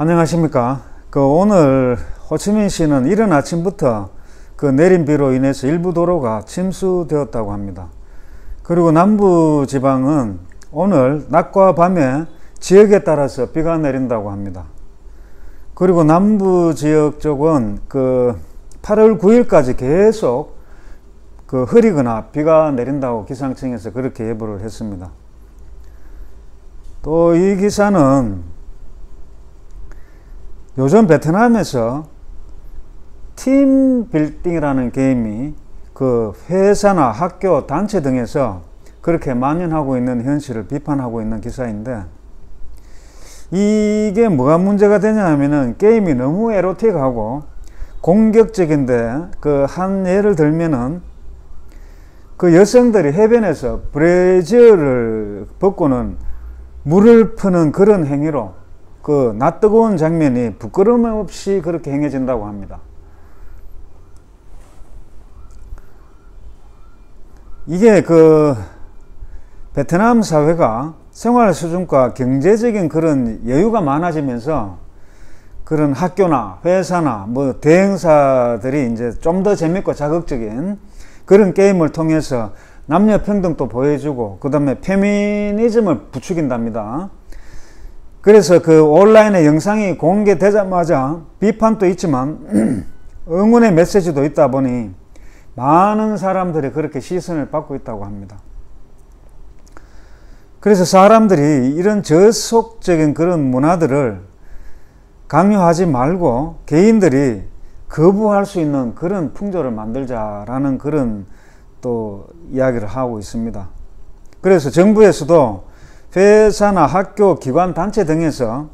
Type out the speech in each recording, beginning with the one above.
안녕하십니까. 오늘 호치민시는 이른 아침부터 내린 비로 인해서 일부 도로가 침수되었다고 합니다. 그리고 남부 지방은 오늘 낮과 밤에 지역에 따라서 비가 내린다고 합니다. 그리고 남부 지역 쪽은 8월 9일까지 계속 흐리거나 비가 내린다고 기상청에서 그렇게 예보를 했습니다. 또 이 기사는 요즘 베트남에서 팀빌딩이라는 게임이 회사나 학교, 단체 등에서 그렇게 만연하고 있는 현실을 비판하고 있는 기사인데, 이게 뭐가 문제가 되냐 하면은 게임이 너무 에로틱하고 공격적인데, 한 예를 들면은 여성들이 해변에서 브래지어를 벗고는 물을 푸는 그런 행위로 낯뜨거운 장면이 부끄러움 없이 그렇게 행해진다고 합니다. 이게 베트남 사회가 생활 수준과 경제적인 그런 여유가 많아지면서 그런 학교나 회사나 대행사들이 이제 좀 더 재밌고 자극적인 그런 게임을 통해서 남녀 평등도 보여주고, 그 다음에 페미니즘을 부추긴답니다. 그래서 온라인에 영상이 공개되자마자 비판도 있지만 응원의 메시지도 있다 보니 많은 사람들이 그렇게 시선을 받고 있다고 합니다. 그래서 사람들이 이런 저속적인 그런 문화들을 강요하지 말고 개인들이 거부할 수 있는 그런 풍조를 만들자라는 그런 또 이야기를 하고 있습니다. 그래서 정부에서도 회사나 학교, 기관, 단체 등에서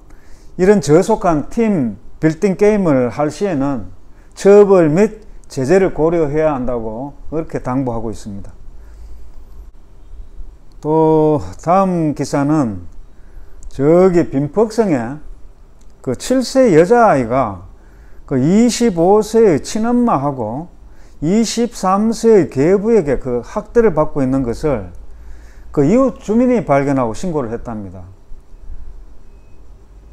이런 저속한 팀 빌딩 게임을 할 시에는 처벌 및 제재를 고려해야 한다고 그렇게 당부하고 있습니다. 또 다음 기사는 저기 빈퍽성에 7세 여자아이가 25세의 친엄마하고 23세의 계부에게 학대를 받고 있는 것을 이웃 주민이 발견하고 신고를 했답니다.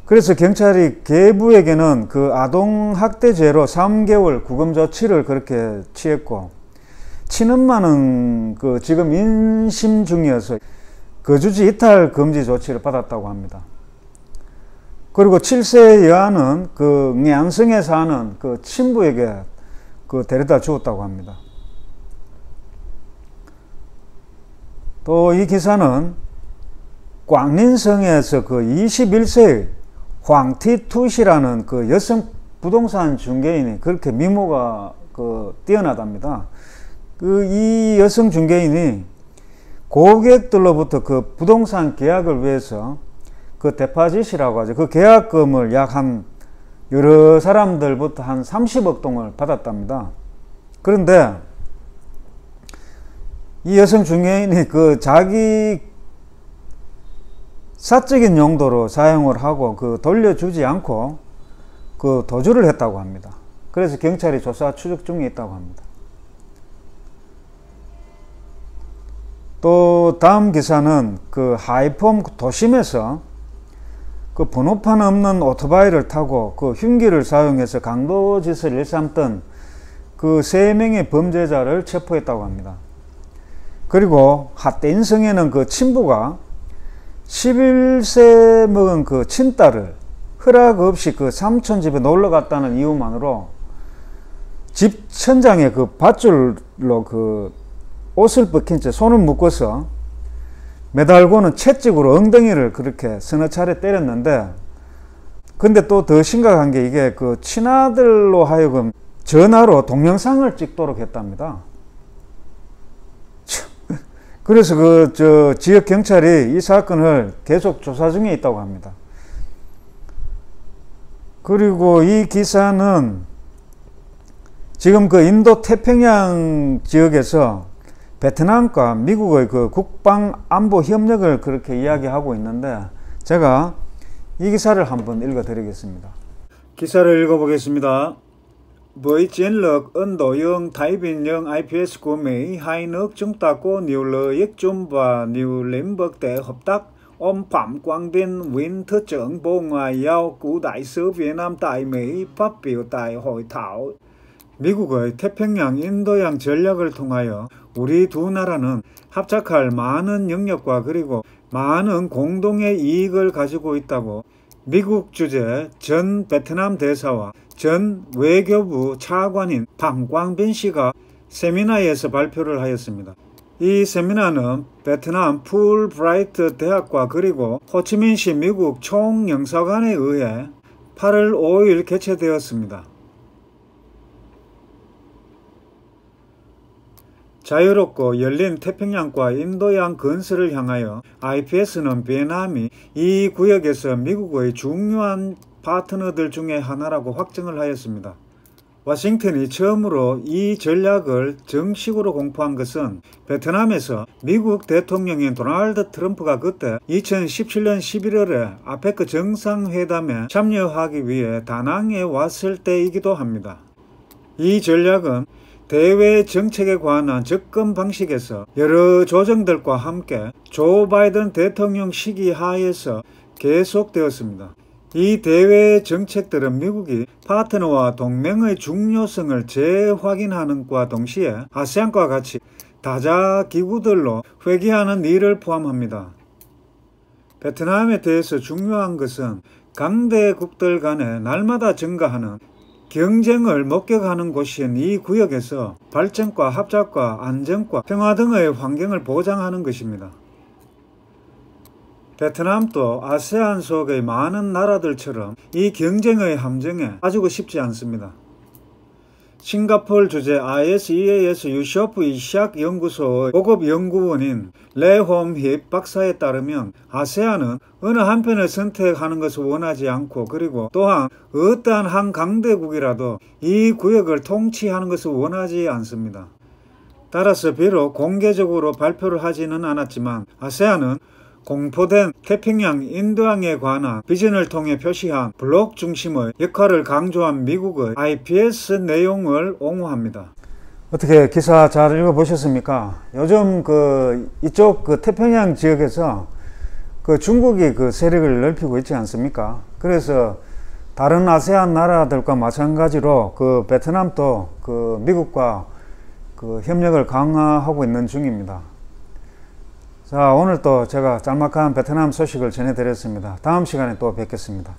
그래서 경찰이 계부에게는 아동학대죄로 3개월 구금조치를 그렇게 취했고, 친엄마는 지금 임신 중이어서 거주지 이탈 금지 조치를 받았다고 합니다. 그리고 7세 여아는 녜안성에 사는 친부에게 데려다 주었다고 합니다. 또 이 기사는 꽝린성에서 21세의 황티투시라는 여성 부동산 중개인이 그렇게 미모가 뛰어나답니다. 이 여성 중개인이 고객들로부터 부동산 계약을 위해서 데파짓이라고 하죠. 계약금을 여러 사람들부터 한 30억 동을 받았답니다. 그런데 이 여성 중개인이 자기 사적인 용도로 사용을 하고 돌려주지 않고 도주를 했다고 합니다. 그래서 경찰이 조사 추적 중에 있다고 합니다. 또 다음 기사는 하이폼 도심에서 번호판 없는 오토바이를 타고 흉기를 사용해서 강도짓을 일삼던 3명의 범죄자를 체포했다고 합니다. 그리고 핫대인성에는 친부가 11세 먹은 친딸을 허락 없이 삼촌 집에 놀러 갔다는 이유만으로 집 천장에 밧줄로 옷을 벗긴 채 손을 묶어서 매달고는 채찍으로 엉덩이를 그렇게 서너 차례 때렸는데, 근데 또 더 심각한 게 이게 친아들로 하여금 전화로 동영상을 찍도록 했답니다. 그래서 지역 경찰이 이 사건을 계속 조사 중에 있다고 합니다. 그리고 이 기사는 지금 인도 태평양 지역에서 베트남과 미국의 국방 안보 협력을 그렇게 이야기하고 있는데, 제가 이 기사를 한번 읽어 드리겠습니다. 기사를 읽어 보겠습니다. Với chiến lược Ấn Độ Dương, Thái Bình Dương IPS của Mỹ, hai nước chúng ta có nhiều lợi ích chung và nhiều lĩnh vực để hợp tác. Ông Phạm Quang Vinh, Nguyên Thứ trưởng Bộ Ngoại giao của Đại sứ Việt Nam tại Mỹ phát biểu tại hội thảo. 미국의 태평양 인도양 전략을 통하여 우리 두 나라는 합작할 많은 영역과 그리고 많은 공동의 이익을 가지고 있다고 미국 주재 전 베트남 대사와 전 외교부 차관인 방광빈 씨가 세미나에서 발표를 하였습니다. 이 세미나는 베트남 풀브라이트 대학과 그리고 호치민시 미국 총영사관에 의해 8월 5일 개최되었습니다. 자유롭고 열린 태평양과 인도양 건설을 향하여 IPS는 베트남이 이 구역에서 미국의 중요한 파트너들 중에 하나라고 확정을 하였습니다. 워싱턴이 처음으로 이 전략을 정식으로 공포한 것은 베트남에서 미국 대통령인 도널드 트럼프가 그때 2017년 11월에 아페크 정상회담에 참여하기 위해 다낭에 왔을 때이기도 합니다. 이 전략은 대외 정책에 관한 접근 방식에서 여러 조정들과 함께 조 바이든 대통령 시기 하에서 계속되었습니다. 이 대외 정책들은 미국이 파트너와 동맹의 중요성을 재확인하는과 동시에 아세안과 같이 다자 기구들로 회귀하는 일을 포함합니다. 베트남에 대해서 중요한 것은 강대국들 간에 날마다 증가하는 경쟁을 목격하는 곳인 이 구역에서 발전과 합작과 안정과 평화 등의 환경을 보장하는 것입니다. 베트남도 아세안 속의 많은 나라들처럼 이 경쟁의 함정에 빠지고 싶지 않습니다. 싱가포르 주재 ISEAS 유쇼프 이샥 연구소의 고급 연구원인 레홈힙 박사에 따르면 아세안은 어느 한편을 선택하는 것을 원하지 않고 그리고 또한 어떠한 한 강대국이라도 이 구역을 통치하는 것을 원하지 않습니다. 따라서 비록 공개적으로 발표를 하지는 않았지만 아세안은 공포된 태평양 인도양에 관한 비전을 통해 표시한 블록 중심의 역할을 강조한 미국의 IPS 내용을 옹호합니다. 어떻게 기사 잘 읽어보셨습니까? 요즘 이쪽 태평양 지역에서 중국이 세력을 넓히고 있지 않습니까? 그래서 다른 아세안 나라들과 마찬가지로 베트남도 미국과 협력을 강화하고 있는 중입니다. 자, 오늘 또 제가 짤막한 베트남 소식을 전해드렸습니다. 다음 시간에 또 뵙겠습니다.